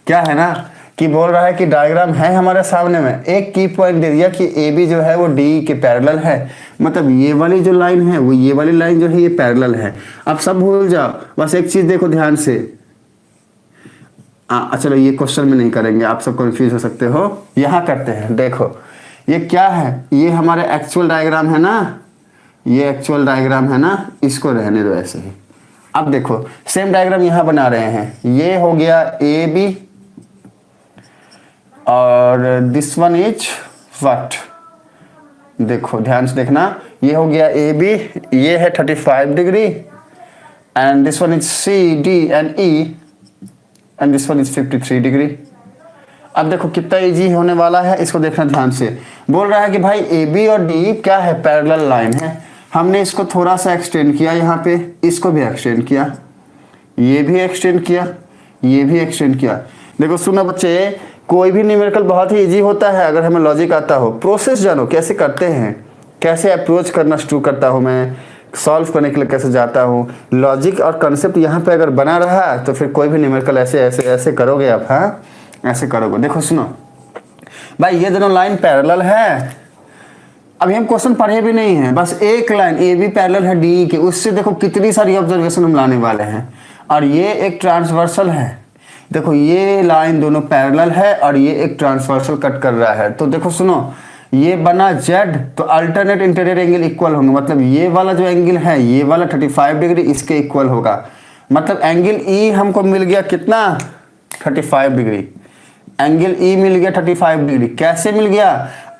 क्या है ना कि बोल रहा है कि डायग्राम है हमारे सामने में, एक की पॉइंट दे दिया कि ए बी जो है वो डी के पैरेलल है, मतलब ये वाली जो लाइन है वो ये वाली लाइन जो है ये पैरेलल है। अब सब भूल जाओ, बस एक चीज देखो ध्यान से। चलो ये क्वेश्चन में नहीं करेंगे, आप सब कंफ्यूज हो सकते हो, यहाँ करते हैं। देखो ये क्या है, ये हमारे एक्चुअल डायग्राम है ना, ये एक्चुअल डायग्राम है ना, इसको रहने दो ऐसे ही। अब देखो सेम डायग्राम यहाँ बना रहे हैं, ये हो गया ए बी और दिस वन इज व्हाट, देखो ध्यान से देखना, ये हो गया ए बी, ये है 35 degree and this one is C D and E and this one is 53 degree. अब देखो कितना इजी होने वाला है, इसको देखना ध्यान से। बोल रहा है कि भाई ए बी और डी क्या है, पैरेलल लाइन है। हमने इसको थोड़ा सा एक्सटेंड किया, यहाँ पे इसको भी एक्सटेंड किया, ये भी एक्सटेंड किया, ये भी एक्सटेंड किया। देखो सुनो बच्चे, कोई भी न्यूमेरिकल बहुत ही इजी होता है अगर हमें लॉजिक आता हो। प्रोसेस जानो कैसे करते हैं, कैसे अप्रोच करना शुरू करता हूँ मैं, सॉल्व करने के लिए कैसे जाता हूँ, लॉजिक और कंसेप्ट यहाँ पे अगर बना रहा तो फिर कोई भी न्यूमेरिकल ऐसे ऐसे ऐसे करोगे आप, हाँ ऐसे करोगे। देखो सुनो भाई, ये दोनों लाइन पैरेलल है। अभी हम क्वेश्चन पढ़े भी नहीं है, बस एक लाइन ए बी पैरेलल है डी के, उससे देखो कितनी सारी ऑब्जर्वेशन हम लाने वाले हैं। और ये एक ट्रांसवर्सल है, देखो ये लाइन दोनों पैरेलल है और ये एक ट्रांसवर्सल कट कर रहा है। तो देखो सुनो, ये बना जेड, तो अल्टरनेट इंटीरियर एंगल इक्वल होंगे, मतलब ये वाला जो एंगल है ये वाला 35 डिग्री इसके इक्वल होगा। मतलब एंगल ई हमको मिल गया कितना, 35 डिग्री। एंगल ई मिल गया 35 डिग्री, कैसे मिल गया,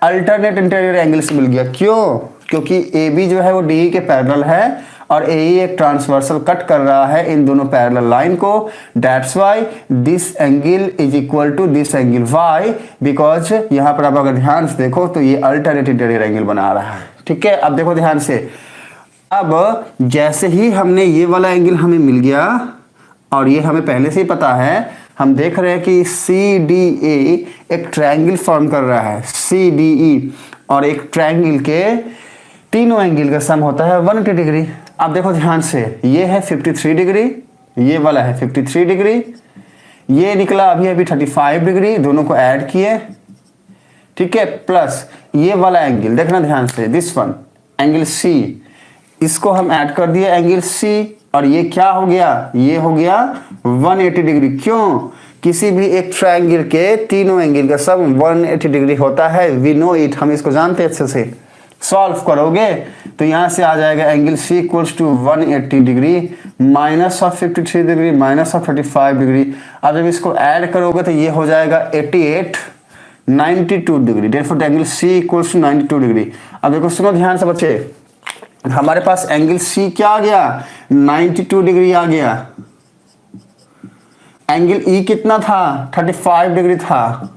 अल्टरनेट इंटीरियर एंगल से मिल गया। क्यों, क्योंकि ए बी जो है वो डी के पैरेलल है और ए एक ट्रांसवर्सल कट कर रहा है इन दोनों पैरेलल लाइन को। That's why this angle is equal to this angle, why, because यहाँ पर आप अगर ध्यान से देखो तो ये अल्टरनेट इंटीरियर एंगल बना रहा है। ठीक है, अब देखो ध्यान से, अब जैसे ही हमने ये वाला एंगल हमें मिल गया और ये हमें पहले से ही पता है, हम देख रहे हैं कि सी डी ए एक ट्रायंगल फॉर्म कर रहा है, सी डी ई, और एक ट्रायंगल के तीनों एंगल का सम होता है 180 डिग्री। अब देखो ध्यान से, ये है 53 डिग्री, ये वाला है 53 डिग्री, ये निकला अभी अभी 35 डिग्री, दोनों को ऐड किए, ठीक है, प्लस ये वाला एंगल देखना ध्यान से, दिस वन एंगल सी, इसको हम ऐड कर दिए एंगल सी, और ये क्या हो गया, ये हो गया 180 डिग्री। क्यों, किसी भी एक ट्रायंगल के तीनों एंगल का सम 180 डिग्री होता है, वी नो इट, हम इसको जानते हैं अच्छे से। सॉल्व करोगे तो यहाँ से आ जाएगा angle C equals to 180 degree minus of 53 degree minus of 35 degree. अब जब इसको ऐड करोगे तो ये हो जाएगा 88 92 degree, therefore angle C equals to 92 degree. अब देखो सुनो ध्यान से बच्चे, हमारे पास एंगल सी क्या आ गया, 92 डिग्री आ गया। एंगल ई कितना था, 35 डिग्री था।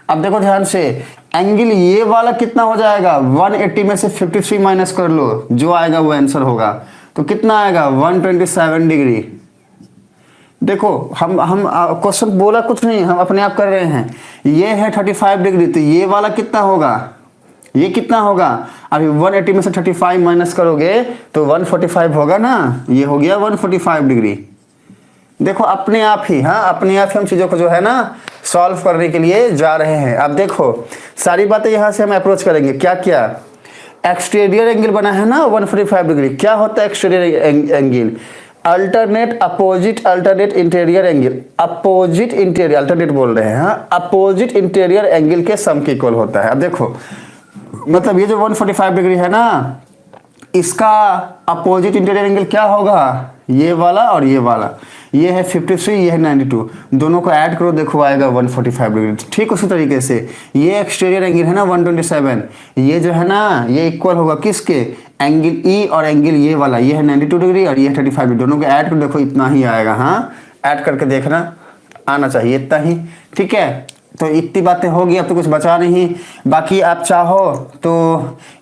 अब देखो ध्यान से, एंगल ये वाला कितना हो जाएगा, 180 में से 53 माइनस कर लो, जो आएगा वो आंसर होगा। तो कितना आएगा, 127 डिग्री। देखो हम क्वेश्चन बोला कुछ नहीं, हम अपने आप कर रहे हैं। ये है 35 डिग्री, तो ये वाला कितना होगा, ये कितना होगा, अभी 180 में से 35 माइनस करोगे तो 145 होगा ना, ये हो गया 145 डिग्री। देखो अपने आप ही, हाँ अपने आप ही हम चीजों को जो है ना सॉल्व करने के लिए जा रहे हैं। अब देखो सारी बातें यहां से हम अप्रोच करेंगे। क्या क्या, एक्सटीरियर एंगल बना है ना 145 डिग्री, क्या होता है exterior angle, alternate opposite alternate interior angle, opposite interior alternate बोल रहे हैं, हाँ अपोजिट इंटीरियर एंगल के सम के इक्वल होता है। अब देखो मतलब ये जो 145 डिग्री है ना, इसका अपोजिट इंटीरियर एंगल क्या होगा, ये वाला और ये वाला, ये है 53, ये है 92, दोनों को ऐड करो, देखो आएगा 145 डिग्री। ठीक उसी तरीके से ये एक्सटीरियर एंगल है ना 127, ये जो है ना ये इक्वल होगा किसके, एंगल ई और एंगल ये वाला, ये है 92 डिग्री और ये है 35 डिग्री, दोनों को ऐड करो, देखो इतना ही आएगा। हाँ ऐड करके देखना, आना चाहिए इतना ही। ठीक है, तो इतनी बातें होगी, अब तो कुछ बचा नहीं। बाकी आप चाहो तो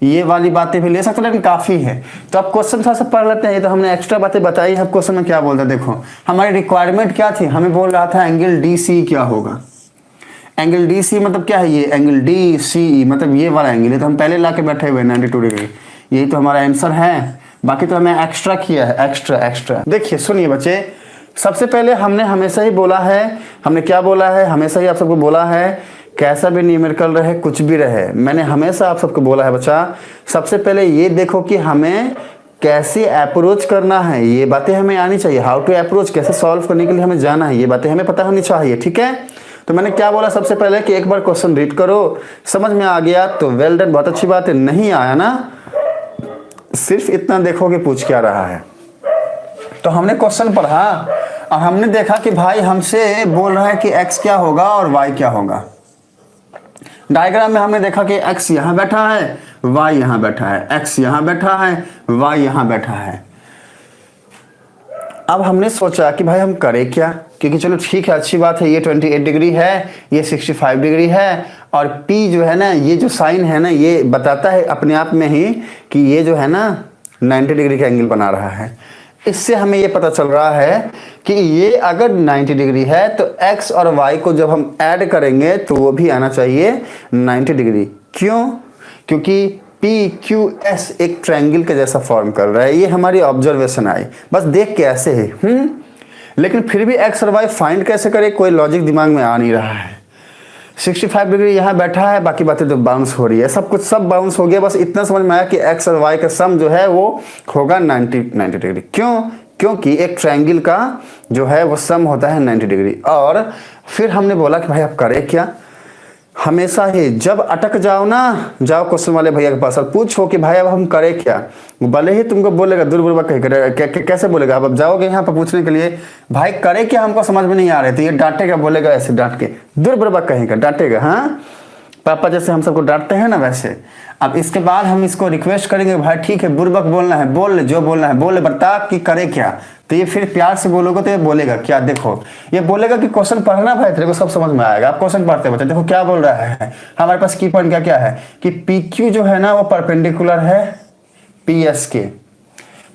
ये वाली बातें भी ले सकते हो, लेकिन काफ़ी है। तो अब क्वेश्चन थोड़ा सा पढ़ लेते हैं। ये तो हमने एक्स्ट्रा बातें बताई है, क्वेश्चन में क्या बोलता है देखो। हमारी रिक्वायरमेंट क्या थी, हमें बोल रहा था एंगल डी सी क्या होगा। एंगल डी सी मतलब क्या है, ये एंगल डी सी मतलब ये वाला एंगल है, तो हम पहले ला के बैठे हुए 92 डिग्री, यही तो हमारा आंसर है। बाकी तो हमें एक्स्ट्रा किया है, एक्स्ट्रा। देखिए सुनिए बच्चे, सबसे पहले हमने हमेशा ही बोला है, हमने क्या बोला है, हमेशा ही आप सबको बोला है, कैसा भी न्यूमेरिकल रहे कुछ भी रहे, मैंने हमेशा आप सबको बोला है बच्चा, सबसे पहले ये देखो कि हमें कैसे अप्रोच करना है, ये बातें हमें आनी चाहिए। हाउ टू अप्रोच, कैसे सॉल्व करने के लिए हमें जाना है, ये बातें हमें पता होनी चाहिए। ठीक है, तो मैंने क्या बोला सबसे पहले कि एक बार क्वेश्चन रीड करो, समझ में आ गया तो वेल डन, बहुत अच्छी बात है। नहीं आया ना, सिर्फ इतना देखो कि पूछ क्या रहा है। तो हमने क्वेश्चन पढ़ा और हमने देखा कि भाई हमसे बोल रहा है कि x क्या होगा और y क्या होगा। डायग्राम में हमने देखा कि x यहां बैठा है, y यहां बैठा है, x यहां बैठा है, y यहां बैठा है। अब हमने सोचा कि भाई हम करें क्या, क्योंकि चलो ठीक है, अच्छी बात है, ये 28 डिग्री है, ये 65 डिग्री है, और P जो है ना, ये जो साइन है ना, ये बताता है अपने आप में ही कि ये जो है ना 90 डिग्री का एंगल बना रहा है। इससे हमें ये पता चल रहा है कि ये अगर 90 डिग्री है तो x और y को जब हम ऐड करेंगे तो वो भी आना चाहिए 90 डिग्री। क्यों? क्योंकि PQS एक ट्रायंगल के जैसा फॉर्म कर रहा है। ये हमारी ऑब्जर्वेशन आई, बस देख के ऐसे ही। लेकिन फिर भी x और y फाइंड कैसे करें, कोई लॉजिक दिमाग में आ नहीं रहा है। 65 डिग्री यहाँ बैठा है, बाकी बातें तो बाउंस हो रही है, सब कुछ सब बाउंस हो गया। बस इतना समझ में आया कि x और y का सम जो है वो होगा 90 डिग्री। क्यों? क्योंकि एक ट्रायंगल का जो है वो सम होता है 90 डिग्री। और फिर हमने बोला कि भाई अब करें क्या। हमेशा ही जब अटक जाओ ना, जाओ क्वेश्चन वाले भैया के पास और पूछो कि भाई अब हम करें क्या। भले ही तुमको बोलेगा दुर्बुर्बक कैसे बोलेगा, अब जाओगे यहाँ पर पूछने के लिए भाई करें क्या, हमको समझ में नहीं आ रहे, तो ये डांटेगा, बोलेगा ऐसे डांट के, दुर्बुर्बक कहेगा, डांटेगा। हाँ, पापा जैसे हम सबको डांटते हैं ना वैसे। अब इसके बाद हम इसको रिक्वेस्ट करेंगे भाई ठीक है बुर्बक बोलना है, बोल ले, जो बोलना है बोल ले, बता कि करे क्या। तो ये फिर प्यार से बोलोगे तो ये बोलेगा क्या, देखो ये बोलेगा कि क्वेश्चन पढ़ना भाई, तेरे को सब समझ में आएगा। आप क्वेश्चन पढ़ते बच्चे, देखो क्या बोल रहा है हमारे पास, की पॉइंट क्या क्या है कि PQ जो है ना वो परपेंडिकुलर है PS के,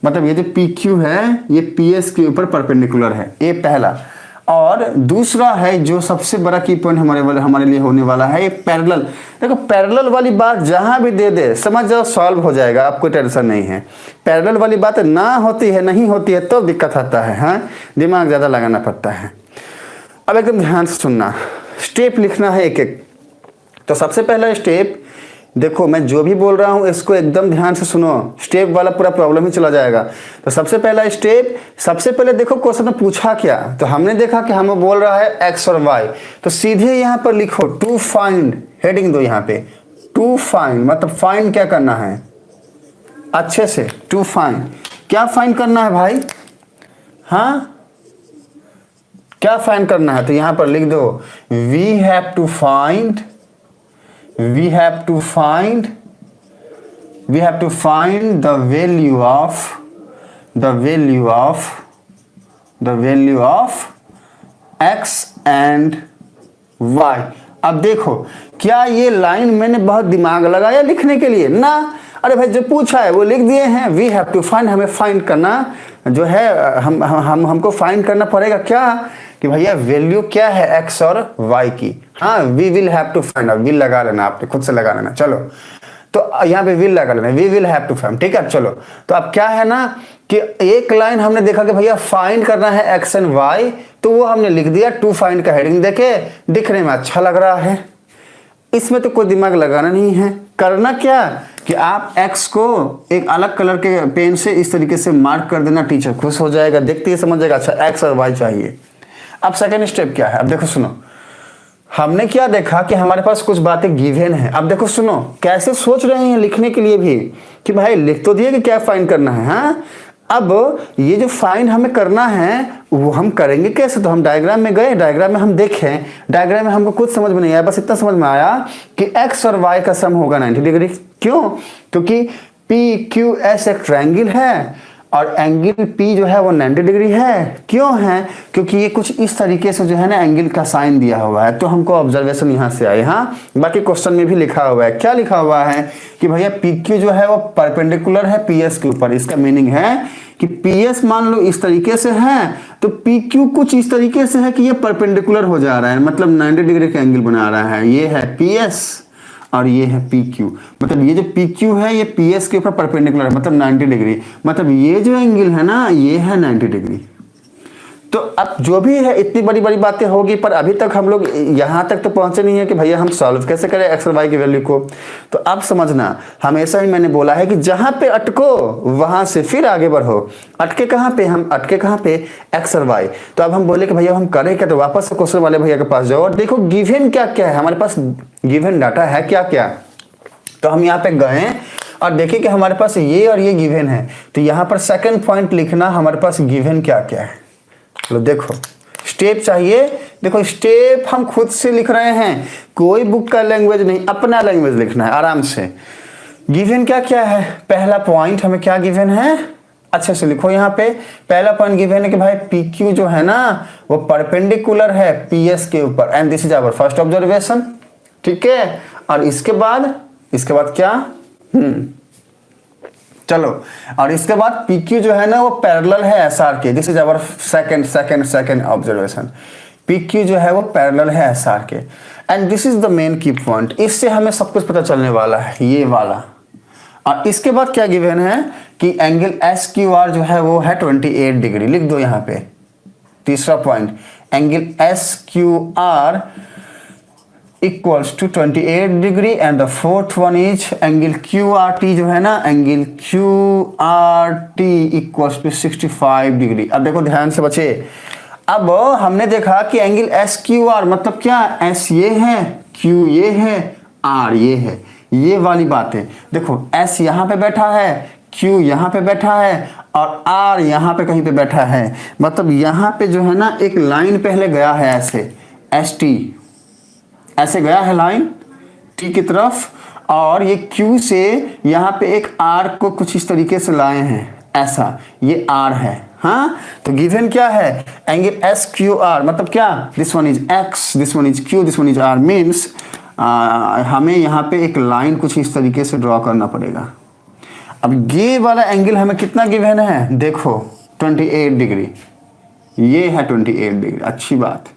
मतलब ये जो PQ है ये PS के ऊपर परपेंडिकुलर है, ये पहला। और दूसरा है जो सबसे बड़ा की पॉइंट हमारे लिए होने वाला है, ये पैरेलल। देखो पैरेलल वाली बात जहां भी दे दे समझ जाओ सॉल्व हो जाएगा, आपको टेंशन नहीं है। पैरेलल वाली बात ना होती है, नहीं होती है तो दिक्कत आता है। हाँ, दिमाग ज्यादा लगाना पड़ता है। अब एकदम ध्यान से सुनना, स्टेप लिखना है एक एक। तो सबसे पहला स्टेप, देखो मैं जो भी बोल रहा हूं इसको एकदम ध्यान से सुनो, स्टेप वाला पूरा प्रॉब्लम ही चला जाएगा। तो सबसे पहला स्टेप, सबसे पहले देखो क्वेश्चन में पूछा क्या, तो हमने देखा कि हमें बोल रहा है x और y, तो सीधे यहां पर लिखो टू फाइंड, हेडिंग दो यहां पे, टू फाइंड मतलब फाइंड क्या करना है अच्छे से, टू फाइंड क्या फाइंड करना है भाई। हाँ, क्या फाइंड करना है, तो यहां पर लिख दो we have to find the value of x and y। अब देखो क्या ये लाइन मैंने बहुत दिमाग लगाया लिखने के लिए ना, अरे भाई जो पूछा है वो लिख दिए हैं। वी हैव टू फाइंड, हमें फाइंड करना जो है, हमको फाइंड करना पड़ेगा क्या कि भैया वैल्यू क्या है x और y की। हाँ, we will have to find, will लगा लेना, आपने खुद से लगा लेना। चलो तो यहाँ पे विल लगा लेना, we will have to find, ठीक है। चलो तो अब क्या है ना कि एक लाइन हमने देखा कि भैया फाइंड करना है x एंड y, तो वो हमने लिख दिया टू फाइंड का हेडिंग देके, दिखने में अच्छा लग रहा है, इसमें तो कोई दिमाग लगाना नहीं है। करना क्या कि आप x को एक अलग कलर के पेन से इस तरीके से मार्क कर देना, टीचर खुश हो जाएगा, देखते ही समझ जाएगा अच्छा x और y चाहिए। अब सेकेंड स्टेप क्या है, अब देखो सुनो, हमने क्या देखा कि हमारे पास कुछ बातें गिवन है। अब देखो सुनो कैसे सोच रहे हैं लिखने के लिए भी कि भाई लिख तो दिए कि क्या फाइंड करना है। हाँ, अब ये जो फाइंड हमें करना है वो हम करेंगे कैसे, तो हम डायग्राम में गए, डायग्राम में हम देखें, डायग्राम में हमको कुछ समझ में नहीं आया, बस इतना समझ में आया कि x और y का सम होगा 90 डिग्री। क्यों? क्योंकि PQS एक ट्रायंगल है और एंगल P जो है वो 90 डिग्री है। क्यों है? क्योंकि ये कुछ इस तरीके से जो है ना एंगल का साइन दिया हुआ है, तो हमको ऑब्जर्वेशन यहाँ से आए। हाँ, बाकी क्वेश्चन में भी लिखा हुआ है, क्या लिखा हुआ है कि भैया PQ जो है वो परपेंडिकुलर है PS के ऊपर। इसका मीनिंग है कि PS मान लो इस तरीके से है तो PQ कुछ इस तरीके से है कि ये परपेंडिकुलर हो जा रहा है, मतलब 90 डिग्री का एंगल बना रहा है। ये है PS और ये है PQ, मतलब ये जो PQ है ये PS के ऊपर परपेंडिकुलर है, मतलब 90 डिग्री, मतलब ये जो एंगल है ना ये है 90 डिग्री। तो अब जो भी है इतनी बड़ी बड़ी बातें होगी, पर अभी तक हम लोग यहाँ तक तो पहुंचे नहीं है कि भैया हम सॉल्व कैसे करें एक्स और वाई की वैल्यू को। तो अब समझना, हमेशा ही मैंने बोला है कि जहां पे अटको वहां से फिर आगे बढ़ो। अटके कहाँ पे? हम अटके कहाँ पे? एक्स और वाई। तो अब हम बोले कि भैया हम करें क्या, तो वापस से क्वेश्चन वाले भैया के पास जाओ और देखो गिवन क्या क्या है, हमारे पास गिवन डाटा है क्या क्या। तो हम यहाँ पे गए और देखिए कि हमारे पास ये और ये गिवन है। तो यहाँ पर सेकंड पॉइंट लिखना हमारे पास गिवन क्या क्या है। चलो देखो, स्टेप चाहिए। देखो स्टेप हम खुद से लिख रहे हैं, कोई बुक का लैंग्वेज नहीं, अपना लैंग्वेज लिखना है आराम से। गिवन क्या क्या है? पहला पॉइंट हमें क्या गिवन है, अच्छे से लिखो यहाँ पे। पहला पॉइंट गिवन है कि भाई पी क्यू जो है ना वो परपेंडिकुलर है पी एस के ऊपर, and this is our first observation. ठीक है, और इसके बाद क्या, चलो, और इसके बाद PQ जो है ना वो पैरेलल है SR के। This is our second observation. PQ जो है वो पैरेलल है SR के, and this is the main key point. इससे हमें सब कुछ पता चलने वाला है, ये वाला। और इसके बाद क्या गिवन है कि एंगल SQR जो है वो है 28 डिग्री। लिख दो यहाँ पे तीसरा point, angle SQR equals to 28 degree, and the fourth one is angle QRT जो है ना, angle QRT equals to 65 degree. अब देखो ध्यान से बचे, अब हमने देखा कि एंगल SQR मतलब क्या, S ये है, Q ये है, R ये है, ये वाली बात है। देखो S यहाँ पे बैठा है, Q यहाँ पे बैठा है, और R यहाँ पे कहीं पे बैठा है। मतलब यहाँ पे जो है ना एक लाइन पहले गया है ऐसे, ST ऐसे गया है लाइन T की तरफ, और ये Q से यहाँ पे एक R को कुछ इस तरीके से लाए हैं, ऐसा, ये R है। हाँ, तो गिवन क्या है, एंगल SQR मतलब क्या, this one is X, this one is Q, this one is R, means हमें यहाँ पे एक लाइन कुछ इस तरीके से ड्रॉ करना पड़ेगा। अब ये वाला एंगल हमें कितना गिवन है, देखो 28 डिग्री, ये है 28 डिग्री, अच्छी बात,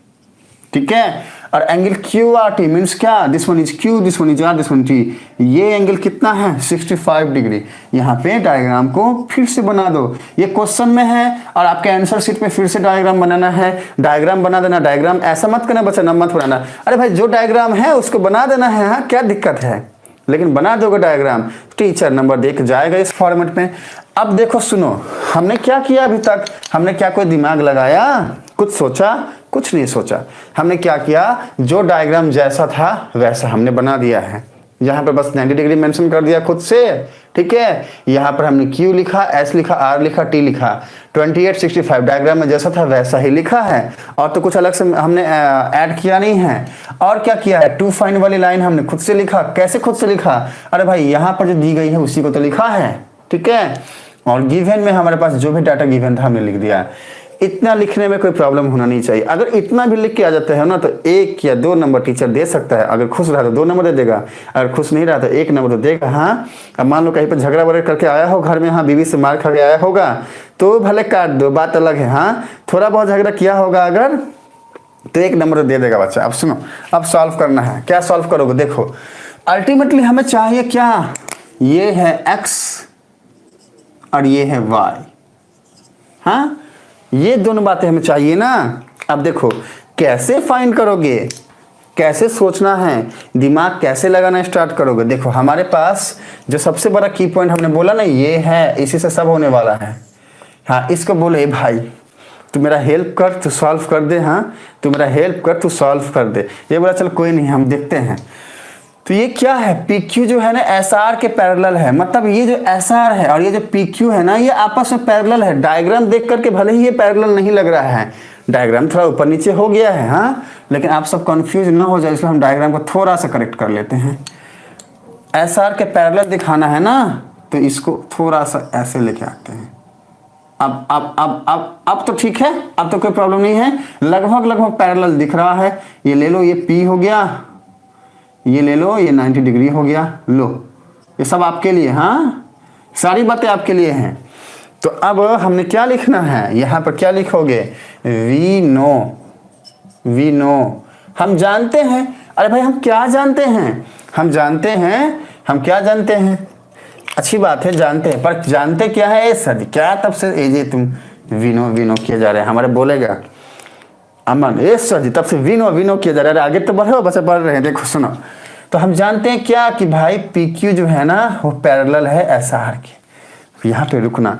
ठीक है। और एंगल QRT मीन्स क्या, this one is Q, this one is R, this one T, ये एंगल कितना है 65 डिग्री। यहाँ पे डायग्राम को फिर से बना दो, ये क्वेश्चन में है और आपके आंसर शीट में फिर से डायग्राम बनाना है। डायग्राम बना देना, डायग्राम ऐसा मत करना बच्चा, मत बनाना, अरे भाई जो डायग्राम है उसको बना देना है। हाँ, क्या दिक्कत है, लेकिन बना दोगे डायग्राम, टीचर नंबर देख जाएगा इस फॉर्मेट में। अब देखो सुनो, हमने क्या किया अभी तक, हमने क्या कोई दिमाग लगाया, कुछ सोचा? कुछ नहीं सोचा। हमने क्या किया, जो डायग्राम जैसा था वैसा हमने बना दिया है। यहाँ पर बस 90 डिग्री मेंशन कर दिया खुद से, ठीक है। यहाँ पर हमने Q लिखा, S लिखा, R लिखा, T लिखा, 28 65 डायग्राम में जैसा था वैसा ही लिखा है, और तो कुछ अलग से हमने ऐड किया नहीं है। और क्या किया है, टू फाइंड वाली लाइन हमने खुद से लिखा। कैसे खुद से लिखा, अरे भाई यहाँ पर जो दी गई है उसी को तो लिखा है, ठीक है। और गिवन में हमारे पास जो भी डाटा गिवन था हमने लिख दिया। इतना लिखने में कोई प्रॉब्लम होना नहीं चाहिए। अगर इतना भी लिख के आ जाता है ना तो 1 या 2 नंबर टीचर दे सकता है। अगर खुश रहा तो 2 नंबर दे देगा, अगर खुश नहीं रहा तो 1 नंबर तो देगा। हाँ, अब मान लो कहीं पर झगड़ा वगैरह करके आया हो घर में, हाँ बीवी से मार खा के आया होगा तो भले काट दो, बात अलग है। हाँ, थोड़ा बहुत झगड़ा किया होगा अगर तो 1 नंबर तो दे देगा बच्चा। अब सुनो, अब सॉल्व करना है। क्या सॉल्व करोगे, देखो अल्टीमेटली हमें चाहिए क्या, ये है x और ये है y। हाँ, ये दोनों बातें हमें चाहिए ना। अब देखो कैसे फाइंड करोगे, कैसे सोचना है, दिमाग कैसे लगाना स्टार्ट करोगे। देखो हमारे पास जो सबसे बड़ा की पॉइंट हमने बोला ना, ये है, इसी से सब होने वाला है। हाँ, इसको बोले भाई तू मेरा हेल्प कर, तू सॉल्व कर दे। हाँ, तू मेरा हेल्प कर, तू सॉल्व कर दे। ये बोला चल कोई नहीं, हम देखते हैं। तो ये क्या है, PQ जो है ना SR के पैरेलल है। मतलब ये जो SR है और ये जो PQ है ना, ये आपस में पैरेलल है। डायग्राम देख करके भले ही ये पैरेलल नहीं लग रहा है, डायग्राम थोड़ा ऊपर नीचे हो गया है। हाँ, लेकिन आप सब कंफ्यूज ना हो जाए, इसलिए हम डायग्राम को थोड़ा सा करेक्ट कर लेते हैं। SR के पैरेलल दिखाना है ना, तो इसको थोड़ा सा ऐसे लेके आते हैं। अब तो ठीक है, अब तो कोई प्रॉब्लम नहीं है। लगभग पैरेलल दिख रहा है। ये ले लो, ये P हो गया, ये ले लो, ये 90 डिग्री हो गया। लो, ये सब आपके लिए, हाँ सारी बातें आपके लिए हैं। तो अब हमने क्या लिखना है, यहाँ पर क्या लिखोगे, वी नो, हम जानते हैं। अरे भाई हम क्या जानते हैं, हम जानते हैं, हम क्या जानते हैं। अच्छी बात है जानते हैं, पर जानते क्या है सर, क्या तब से एजे तुम विनो विनो किए जा रहे हैं, हमारे बोलेगा अमन ए सर जी तब से विनो विनो किए जा रहे हैं, आगे तो बढ़ो बच्चे बढ़ रहे हैं। देखो सुनो, तो हम जानते हैं क्या कि भाई पी क्यू जो है ना वो पैरेलल है एस आर के। यहाँ पे रुकना,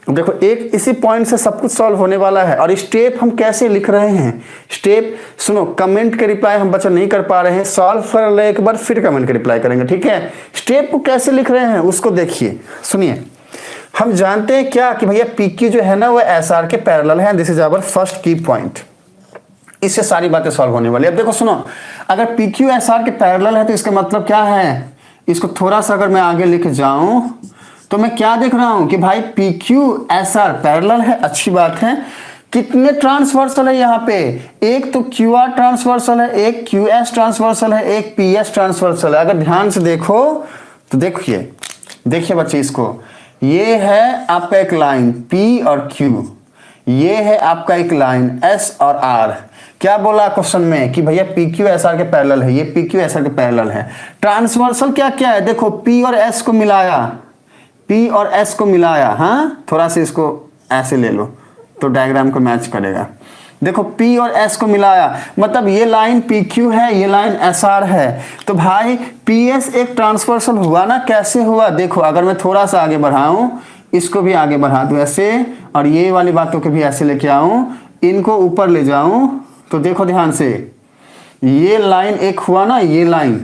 देखो एक इसी पॉइंट से सब कुछ सॉल्व होने वाला है। और स्टेप हम कैसे लिख रहे हैं, स्टेप सुनो, कमेंट के रिप्लाई हम बच्चा नहीं कर पा रहे हैं, सॉल्व कर ले एक बार फिर कमेंट के रिप्लाई करेंगे, ठीक है। स्टेप को कैसे लिख रहे हैं उसको देखिए, सुनिए। हम जानते हैं क्या कि भैया पी क्यू जो है ना वो एस आर के पैरेलल है, this is our first key point. इससे सारी बातें सॉल्व होने वाली है। अब देखो सुनो, अगर पी क्यू एस आर के पैरेलल है तो इसका मतलब क्या है, इसको थोड़ा सा अगर मैं आगे लिख जाऊं तो मैं क्या देख रहा हूं कि भाई P Q S R parallel है, अच्छी बात है। कितने ट्रांसवर्सल है यहाँ पे, एक तो क्यू आर ट्रांसवर्सल है, एक क्यू एस ट्रांसवर्सल है, एक पी एस ट्रांसवर्सल है। अगर ध्यान से देखो तो देखिए, देखिए बच्चे इसको, ये है आपका एक लाइन पी और क्यू, ये है आपका एक लाइन एस और आर। क्या बोला क्वेश्चन में कि भैया पी क्यू एस आर के पैरेलल है, ये पी क्यू एस आर के पैरेलल है। ट्रांसवर्सल क्या क्या है, देखो पी और एस को मिलाया, पी और एस को मिलाया, हाँ थोड़ा सा इसको ऐसे ले लो तो डायग्राम को मैच करेगा। देखो पी और एस को मिलाया मतलब ये लाइन पी क्यू है, ये लाइन एस आर है, तो भाई पी एस एक ट्रांसवर्सल हुआ ना। कैसे हुआ, देखो अगर मैं थोड़ा सा आगे बढ़ाऊं, इसको भी आगे बढ़ा दूं ऐसे, और ये वाली बातों को भी ऐसे लेके आऊं, इनको ऊपर ले जाऊं, तो देखो ध्यान से, ये लाइन एक हुआ ना, ये लाइन,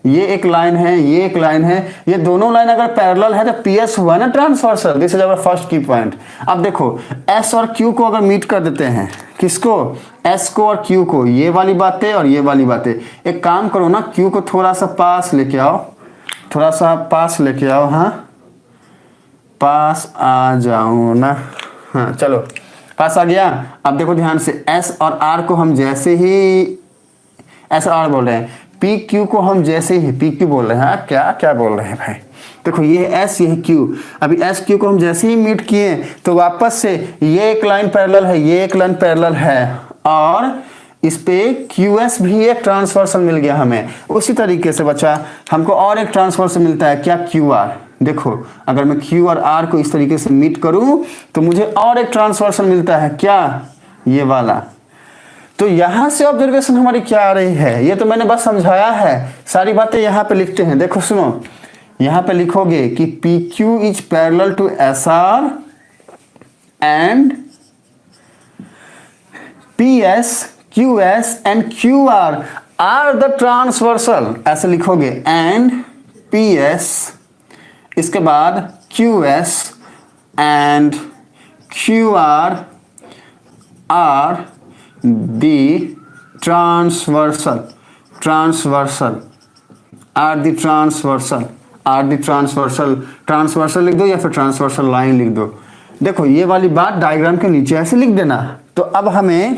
ये एक लाइन है, ये एक लाइन है, ये दोनों लाइन अगर पैरेलल है तो पीएस हुआ ना transversal, this is our first key point. अब देखो एस और क्यू को अगर मीट कर देते हैं, किसको, एस को और क्यू को, ये वाली बातें और ये वाली बातें। एक काम करो ना, क्यू को थोड़ा सा पास लेके आओ, थोड़ा सा पास लेके आओ, हाँ पास आ जाओ ना, हाँ चलो पास आ गया। अब देखो ध्यान से, एस और आर को हम जैसे ही, एस और आर बोल रहे हैं, पी क्यू को हम जैसे ही, पी क्यू बोल रहे हैं, हाँ क्या क्या बोल रहे हैं भाई, देखो ये एस ये क्यू, अभी एस क्यू को हम जैसे ही मीट किए तो वापस से ये एक लाइन पैरेलल है, ये एक लाइन पैरेलल है, और इस पे क्यू एस भी एक ट्रांसवर्सल मिल गया हमें। उसी तरीके से बच्चा हमको और एक ट्रांसवर्सल मिलता है, क्या, क्यू आर। देखो अगर मैं क्यू और आर को इस तरीके से मीट करूं तो मुझे और एक ट्रांसवर्सल मिलता है, क्या, ये वाला। तो यहां से ऑब्जर्वेशन हमारी क्या आ रही है, ये तो मैंने बस समझाया है, सारी बातें यहां पे लिखते हैं। देखो सुनो, यहां पे लिखोगे कि P Q is parallel to S R and P S, Q S and Q R the transversal, ऐसे लिखोगे, एंड पी एस, इसके बाद Q S and Q R the transversal, transversal लिख दो या फिर ट्रांसवर्सल लाइन लिख दो। देखो ये वाली बात डायग्राम के नीचे ऐसे लिख देना। तो अब हमें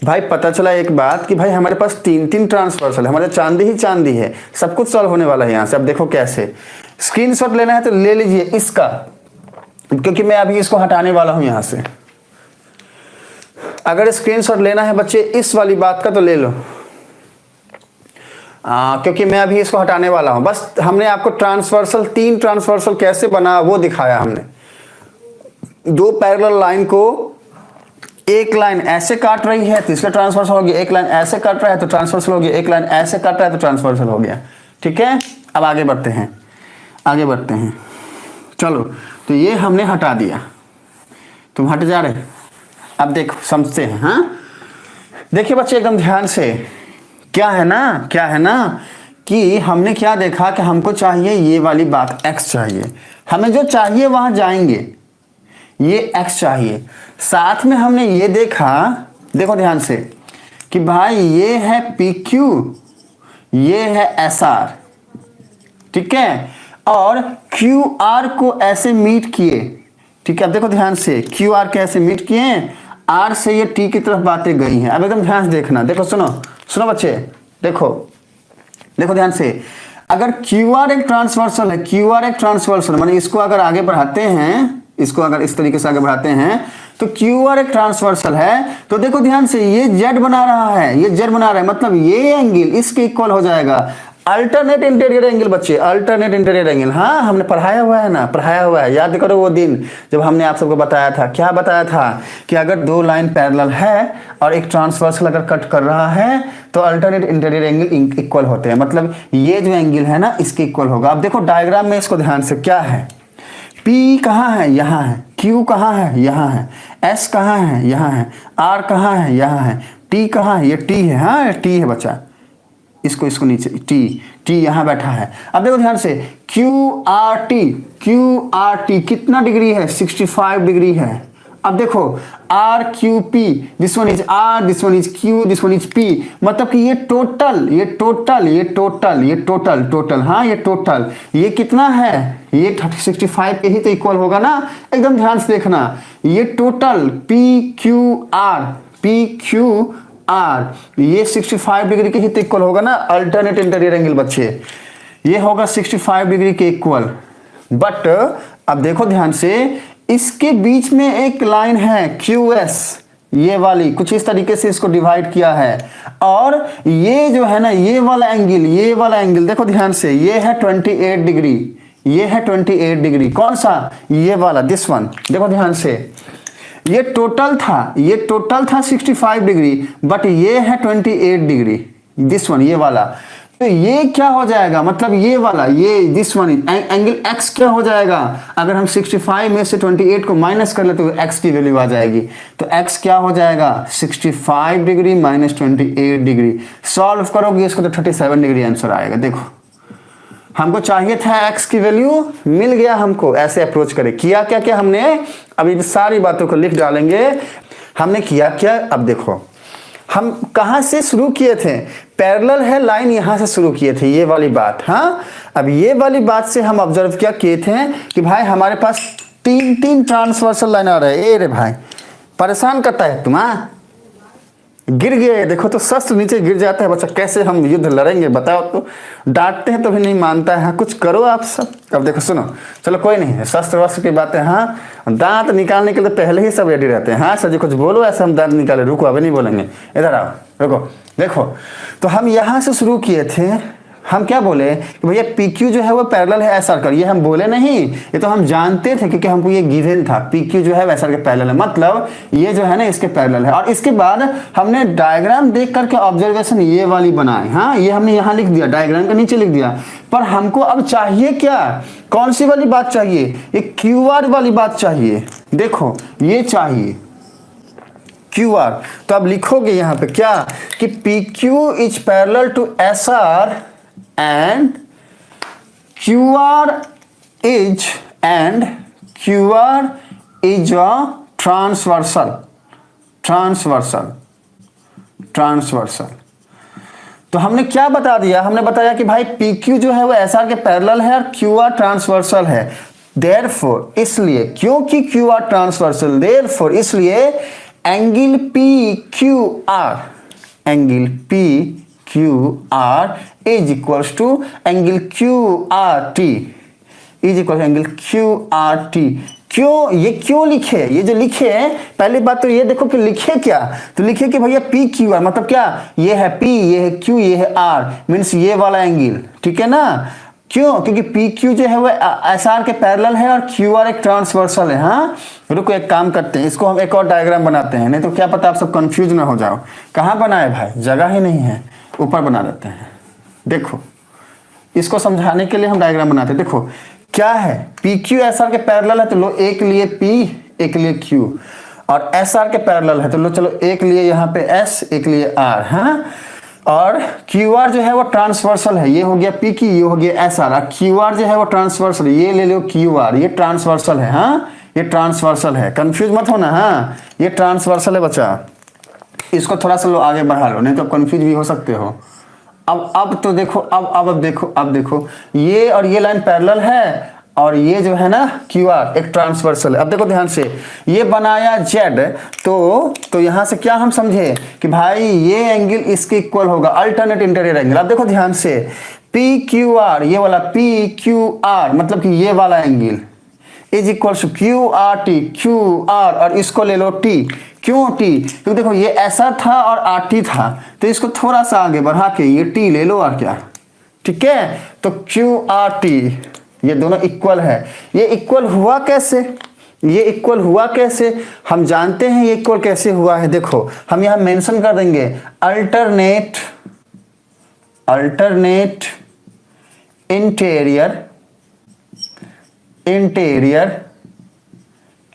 भाई पता चला एक बात कि भाई हमारे पास तीन तीन ट्रांसवर्सल है, हमारे चांदी ही चांदी है, सब कुछ सॉल्व होने वाला है यहाँ से। अब देखो कैसे, स्क्रीनशॉट लेना है तो ले लीजिए इसका, क्योंकि मैं अभी इसको हटाने वाला हूं यहां से। अगर स्क्रीनशॉट लेना है बच्चे इस वाली बात का तो ले लो, क्योंकि मैं अभी इसको हटाने वाला हूं। बस हमने आपको ट्रांसवर्सल, तीन ट्रांसवर्सल कैसे बना वो दिखाया हमने। दो पैरेलल लाइन को एक लाइन ऐसे काट रही है तो इसका ट्रांसवर्सल हो गया, एक लाइन ऐसे काट रहा है तो ट्रांसवर्सल हो गया, एक लाइन ऐसे काट रहा है तो ट्रांसवर्सल हो गया। ठीक है, अब आगे बढ़ते हैं, आगे बढ़ते हैं। चलो तो ये हमने हटा दिया, तुम हट जा रहे। अब देखो समझते हैं, हाँ देखिए बच्चे एकदम ध्यान से, क्या है ना कि हमने क्या देखा कि हमको चाहिए ये वाली बात x चाहिए, हमें जो चाहिए वहां जाएंगे, ये x चाहिए। साथ में हमने ये देखा, देखो ध्यान से, कि भाई ये है PQ, ये है SR, ठीक है, और QR को ऐसे मीट किए। ठीक है, अब देखो ध्यान से, QR के ऐसे मीट किए, R से ये T की तरफ बातें गई हैं। अब एकदम ध्यान से देखना, देखो सुनो बच्चे, देखो ध्यान से, अगर QR एक ट्रांसवर्सल है, QR एक ट्रांसवर्सल माने इसको अगर आगे बढ़ाते हैं, इसको अगर इस तरीके से आगे बढ़ाते हैं तो QR एक ट्रांसवर्सल है, तो देखो ध्यान से, ये Z बना रहा है, ये Z बना रहा है, मतलब ये एंगल इसके इक्वल हो जाएगा। अल्टरनेट इंटीरियर एंगल बच्चे, अल्टरनेट इंटीरियर एंगल, हाँ हमने पढ़ाया हुआ है ना, पढ़ाया हुआ है, याद करो वो दिन जब हमने आप सबको बताया था, क्या बताया था कि अगर दो लाइन पैरेलल है और एक ट्रांसवर्सल अगर कट कर रहा है तो अल्टरनेट इंटीरियर एंगल इक्वल होते हैं, मतलब ये जो एंगल है ना इसके इक्वल होगा। अब देखो डायग्राम में इसको ध्यान से, क्या है, P कहाँ है, यहाँ है, Q कहाँ है, यहाँ है, S कहाँ है, यहाँ है, R कहाँ है, यहाँ है, T कहाँ है, ये T है, हाँ T है बच्चा, इसको नीचे T यहाँ बैठा है। अब देखो ध्यान से QRT कितना डिग्री है, 65 डिग्री है। अब देखो RQP, this one is R, this one is Q, this one is P, मतलब कि ये टोटल हाँ ये टोटल ये कितना है, ये 65 के ही तो इक्वल होगा ना, एकदम ध्यान से देखना, ये टोटल PQR ये 65 डिग्री के ही तो इक्वल होगा ना, अल्टरनेट इंटीरियर एंगल बच्चे ये होगा 65 डिग्री के इक्वल। बट अब देखो ध्यान से, इसके बीच में एक लाइन है QS, ये वाली कुछ इस तरीके से इसको डिवाइड किया है, और ये जो है ना ये वाला एंगल देखो ध्यान से, ये है 28 डिग्री, ये है 28 डिग्री, कौन सा, ये वाला, दिस वन, देखो ध्यान से, ये टोटल था 65 डिग्री, बट ये है 28 डिग्री, दिस वन, ये वाला, तो ये क्या हो जाएगा, मतलब ये वाला, ये दिस वन एंगल x क्या हो जाएगा, अगर हम 65 में से 28 को माइनस कर ले तो x की वैल्यू आ जाएगी, तो x क्या हो जाएगा, 65 डिग्री माइनस 28 डिग्री, सॉल्व करोगे इसको तो 37 डिग्री आंसर आएगा। देखो हमको चाहिए था x की वैल्यू, मिल गया हमको, ऐसे अप्रोच करें। किया क्या क्या हमने, अभी सारी बातों को लिख डालेंगे, हमने किया क्या। अब देखो हम कहां से शुरू किए थे, पैरेलल है लाइन, यहां से शुरू किए थे, ये वाली बात, हाँ अब ये वाली बात से हम ऑब्जर्व क्या किए थे कि भाई हमारे पास तीन ट्रांसवर्सल लाइन आ रहा है, ए रे भाई परेशान करता है तुम, गिर गए, देखो तो शस्त्र नीचे गिर जाता है बच्चा, कैसे हम युद्ध लड़ेंगे बताओ, तो डांटते हैं तो भी नहीं मानता है, कुछ करो आप सब। अब देखो सुनो, चलो कोई नहीं, शस्त्र वस्त्र की बातें, हाँ दांत निकालने के लिए पहले ही सब रेडी रहते हैं, हाँ सर जी कुछ बोलो ऐसे हम दांत निकाले, रुको अभी नहीं बोलेंगे, इधर आओ रुको। देखो तो हम यहाँ से शुरू किए थे, हम क्या बोले कि भैया PQ जो है वो पैरेलल है SR का, ये हम बोले नहीं, ये तो हम जानते थे क्योंकि हमको ये गिवन था, PQ जो है SR के पैरेलल है, मतलब ये जो है ना इसके पैरेलल है। और इसके बाद हमने डायग्राम देख करके ऑब्जर्वेशन ये वाली बनाए, हाँ ये हमने यहाँ लिख दिया, डायग्राम के नीचे लिख दिया, पर हमको अब चाहिए क्या, कौन सी वाली बात चाहिए, एक QR वाली बात चाहिए। देखो ये चाहिए QR, तो अब लिखोगे यहाँ पे क्या कि PQ is parallel to SR and QR is a transversal। तो हमने क्या बता दिया, हमने बताया कि भाई PQ जो है वो SR के पैरेलल है और QR ट्रांसवर्सल है, देयरफॉर इसलिए क्योंकि QR ट्रांसवर्सल, देयरफॉर इसलिए angle PQR is equals to angle QRT is equal to angle QRT। क्यों, ये क्यों लिखे, ये जो लिखे पहली बात तो ये देखो कि लिखे क्या, तो लिखे कि भैया PQR मतलब क्या, ये है P, ये है Q, ये है R, मीन्स ये वाला एंगल, ठीक है ना। क्यों, क्योंकि PQ जो है वो SR के पैरेलल है और QR एक ट्रांसवर्सल है। हाँ रुको एक काम करते हैं, इसको हम एक और डायग्राम बनाते हैं, नहीं तो क्या पता आप सब कंफ्यूज ना हो जाओ। कहाँ बनाए भाई, जगह ही नहीं है, ऊपर बना देते हैं। देखो इसको समझाने के लिए हम डायग्राम बनाते हैं। देखो क्या है, PQ SR के पैरेलल है तो लो एक लिए P एक लिए Q, और SR के पैरेलल है तो लो चलो एक लिए यहाँ पे S एक लिए R, हाँ और QR जो है वो ट्रांसवर्सल है, ये हो गया PQ, ये हो गया SR, और QR जो है वो ट्रांसवर्सल, ये ले लो QR, ये ट्रांसवर्सल है, हाँ ये ट्रांसवर्सल है, कंफ्यूज मत होना, हाँ ये ट्रांसवर्सल है बच्चा। इसको थोड़ा सा लो आगे बढ़ा लो, नहीं तो कंफ्यूज भी हो सकते हो। अब तो देखो, अब देखो ये और ये लाइन पैरेलल है और ये जो है ना QR एक ट्रांसवर्सल है। अब देखो ध्यान से, ये बनाया Z, तो यहाँ से क्या हम समझे कि भाई ये एंगल इसके इक्वल होगा, अल्टरनेट इंटीरियर एंगल। अब देखो ध्यान से PQR, ये वाला PQR मतलब कि ये वाला angle is equal to QR, और इसको ले लो T। क्यों T, क्योंकि देखो ये ऐसा था और RT था, तो इसको थोड़ा सा आगे बढ़ा के ये T ले लो, और क्या ठीक है। तो क्यू आर टी ये दोनों इक्वल है। ये इक्वल हुआ कैसे, ये इक्वल हुआ कैसे, हम जानते हैं ये इक्वल कैसे हुआ है। देखो हम यहां मेंशन कर देंगे अल्टरनेट इंटीरियर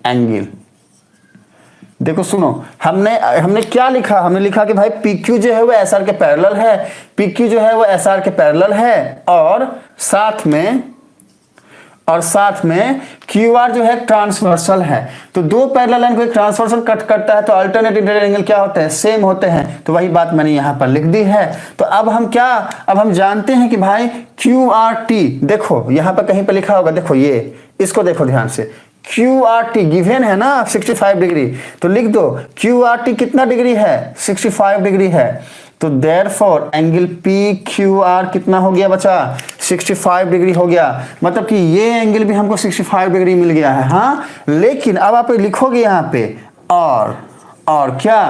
एंगल। देखो सुनो, हमने क्या लिखा, हमने लिखा कि भाई पी क्यू जो है वो एस आर के पैरेलल है, पी क्यू जो है वो एस आर के पैरेलल है, और साथ में क्यू आर जो है ट्रांसवर्सल है। तो दो पैरेलल लाइन को एक ट्रांसवर्सल कट करता है तो अल्टरनेट इंटीरियर एंगल क्या होते हैं, सेम होते हैं। तो वही बात मैंने यहां पर लिख दी है। तो अब हम जानते हैं कि भाई क्यू आर टी, देखो यहां पर कहीं पर लिखा होगा, देखो ये इसको देखो ध्यान से, क्यू आर टी गिवन है ना 65 डिग्री, तो लिख दो क्यू आर टी कितना डिग्री है, 65 डिग्री है। तो therefore angle P Q R कितना हो गया बचा, 65 डिग्री हो गया। मतलब कि ये एंगल भी हमको 65 डिग्री मिल गया है। हाँ, लेकिन अब आप लिखोगे यहाँ पे और क्या,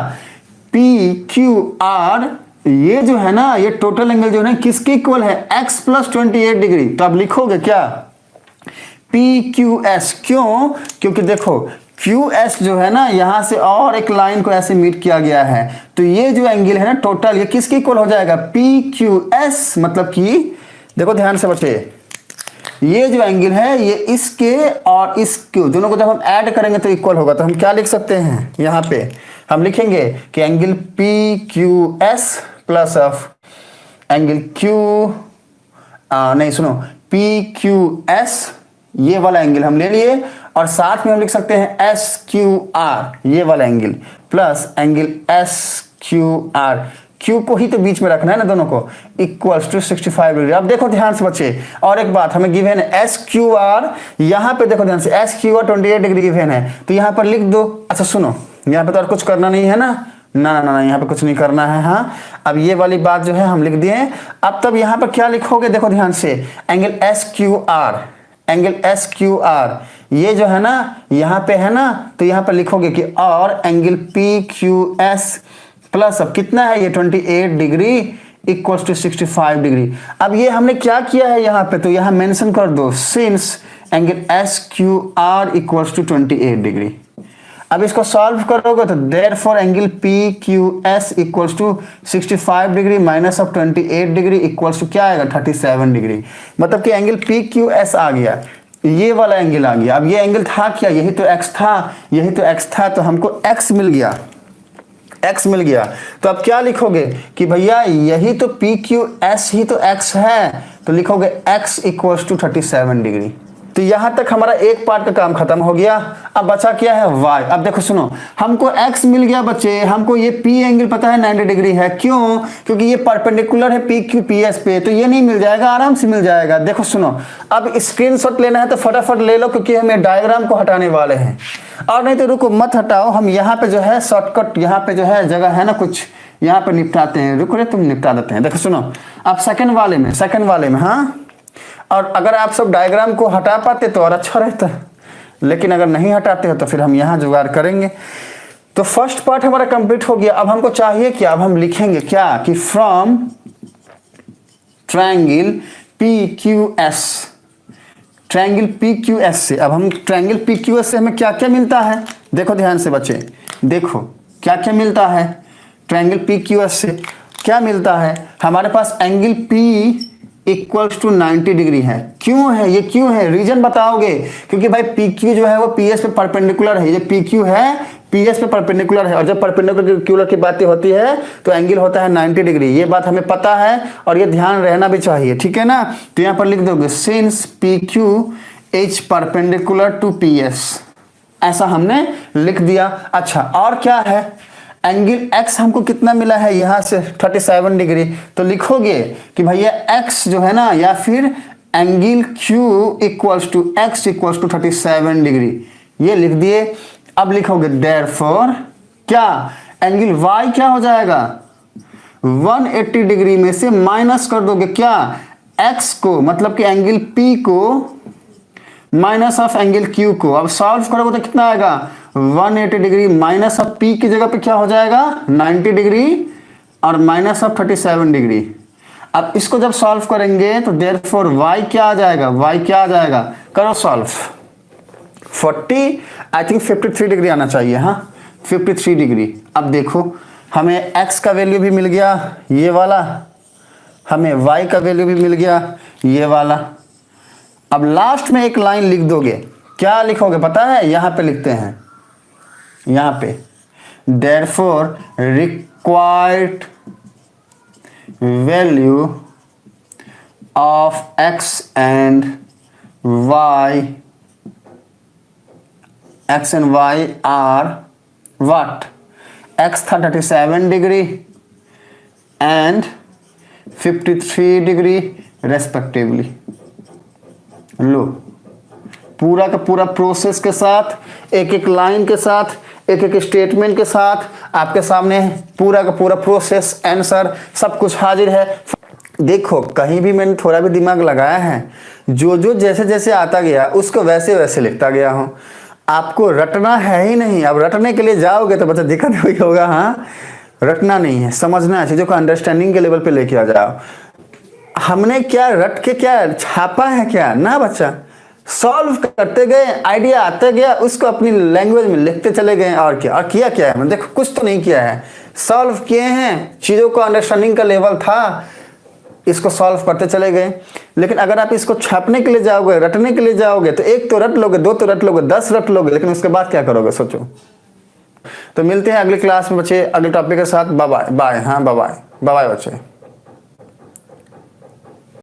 पी क्यू आर ये जो है ना, ये टोटल एंगल जो है किसके इक्वल है, x + 28 डिग्री। तो आप लिखोगे क्या, पी क्यू एस। क्यों, क्योंकि देखो क्यू एस जो है ना, यहां से और एक लाइन को ऐसे मीट किया गया है, तो ये जो एंगल है ना टोटल, ये किसके इक्वल हो जाएगा, पी क्यू एस। मतलब कि देखो ध्यान से बच्चे, ये जो एंगल है ये इसके और इसके दोनों को जब हम ऐड करेंगे तो इक्वल होगा। तो हम क्या लिख सकते हैं, यहाँ पे हम लिखेंगे कि angle P Q S plus of angle Q, नहीं सुनो, पी क्यू एस ये वाला एंगल हम ले लिए, और साथ में हम लिख सकते हैं एस क्यू आर ये वाला angle plus angle S Q are, Q को ही तो बीच में रखना है ना दोनों को, इक्वल्स टू 65 डिग्री। अब देखो ध्यान से बच्चे, और एक बात हमें गिवन है एस क्यू आर, यहाँ पे देखो ध्यान से S Q are 28 degree given है, तो यहाँ पर लिख दो। अच्छा सुनो, यहाँ पे तो और कुछ करना नहीं है ना, ना यहाँ पे कुछ नहीं करना है। हाँ, अब ये वाली बात जो है हम लिख दिए। अब तब यहाँ पर क्या लिखोगे, देखो ध्यान से, angle S Q are, angle S Q are ये जो है ना यहाँ पे है ना, तो यहाँ पर लिखोगे कि और angle P Q S plus अब कितना है ये 28 डिग्री इक्वल्स टू 65 डिग्री। अब ये हमने क्या किया है यहाँ पे, तो यहाँ मेंशन कर दो since angle S Q R equals to 28 degree. अब इसको सॉल्व करोगे तो therefore angle P Q S equals to 65 degree minus of 28 degree equals to क्या आएगा, 37 डिग्री। मतलब कि एंगल पी क्यू एस आ गया, ये वाला एंगल आ गया। अब ये एंगल था क्या, यही तो x था, तो हमको x मिल गया, x मिल गया। तो अब क्या लिखोगे कि भैया यही तो पी क्यू एस ही तो x है, तो लिखोगे x इक्वल्स टू 37 डिग्री। तो यहां तक हमारा एक पार्ट का काम खत्म हो गया। अब बचा क्या है, y। अब देखो सुनो, हमको x मिल गया बच्चे, हमको ये p एंगल पता है 90 डिग्री है। क्यों, क्योंकि ये परपेंडिकुलर है पी क्यू पी एस पे, तो ये नहीं मिल जाएगा, आराम से मिल जाएगा। देखो सुनो, अब स्क्रीनशॉट लेना है तो फटाफट ले लो, क्योंकि हमें डायग्राम को हटाने वाले हैं। और नहीं तो रुको मत हटाओ, हम यहाँ पे जो है शॉर्टकट, यहाँ पे जो है जगह है ना कुछ, यहाँ पे निपटाते हैं। रुको रे, तुम निपटा देते हैं। देखो सुनो, अब सेकंड वाले में हाँ, और अगर आप सब डायग्राम को हटा पाते तो और अच्छा रहता, लेकिन अगर नहीं हटाते हो तो फिर हम यहाँ जुगाड़ करेंगे। तो फर्स्ट पार्ट हमारा कंप्लीट हो गया। अब हमको चाहिए क्या, अब हम लिखेंगे क्या कि from triangle P Q S, triangle P Q S से, अब हम ट्रायंगल पी क्यू एस से हमें क्या क्या मिलता है, देखो ध्यान से बच्चे, देखो क्या क्या मिलता है ट्रायंगल पी क्यू एस से। क्या मिलता है, हमारे पास angle P equals to 90 degree है। क्यों है ये, क्यों है, रीजन बताओगे, क्योंकि भाई पी क्यू जो है वो पी एस पे परपेंडिकुलर है, ये पी क्यू है पी एस पे परपेंडिकुलर है, और जब परपेंडिकुलर की बातें होती है तो एंगल होता है 90 डिग्री। ये बात हमें पता है और ये ध्यान रहना भी चाहिए, ठीक है ना। तो यहाँ पर लिख दोगे since P Q is perpendicular to P S, ऐसा हमने लिख दिया। अच्छा, और क्या है, एंगल x हमको कितना मिला है यहाँ से 37 डिग्री, तो लिखोगे कि भैया x जो है ना, या फिर angle q equals to x equals to 37 degree, ये लिख दिए। अब लिखोगे देयरफॉर क्या, एंगल y क्या हो जाएगा, 180 डिग्री में से माइनस कर दोगे क्या, x को, मतलब कि एंगल p को माइनस ऑफ एंगल q को। अब सॉल्व करोगे तो कितना आएगा, 180 डिग्री माइनस ऑफ p की जगह पे क्या हो जाएगा 90 डिग्री और माइनस ऑफ 37 डिग्री। अब इसको जब सॉल्व करेंगे तो देयरफॉर y क्या आ जाएगा, y क्या आ जाएगा, करो सॉल्व। 40 आई थिंक 53 डिग्री आना चाहिए, हाँ 53 डिग्री। अब देखो हमें x का वैल्यू भी मिल गया ये वाला, हमें y का वैल्यू भी मिल गया ये वाला। अब लास्ट में एक लाइन लिख दोगे, क्या लिखोगे पता है, यहां पे लिखते हैं, यहां पे therefore required value of x and y are what, x था 37 डिग्री एंड 53 डिग्री रेस्पेक्टिवली। लो पूरा का पूरा प्रोसेस के साथ, एक एक लाइन के साथ, एक एक स्टेटमेंट के साथ आपके सामने पूरा का पूरा प्रोसेस, आंसर सब कुछ हाजिर है। देखो कहीं भी मैंने थोड़ा भी दिमाग लगाया है, जो जो जैसे जैसे आता गया उसको वैसे वैसे लिखता गया हूं। आपको रटना है ही नहीं, अब रटने के लिए जाओगे तो बच्चा दिक्कत हुई होगा। हाँ रटना नहीं है, समझना है, चीजों को अंडरस्टैंडिंग के लेवल पे लेके आ जाओ। हमने क्या रट के क्या छापा है क्या ना बच्चा, सॉल्व करते गए, आइडिया आते गया, उसको अपनी लैंग्वेज में लिखते चले गए। और क्या, और किया क्या है, मैंने देखो कुछ तो नहीं किया है, सॉल्व किए हैं, चीज़ों को अंडरस्टैंडिंग का लेवल था, इसको सॉल्व करते चले गए। लेकिन अगर आप इसको छापने के लिए जाओगे, रटने के लिए जाओगे तो एक तो रट लोगे, दो तो रट लोगे, 10 रट लोगे, लेकिन उसके बाद क्या करोगे सोचो। तो मिलते हैं अगली क्लास में बच्चे, अगले टॉपिक के साथ। बाय बाय, हाँ बाय बाय, बाय बाय बच्चे।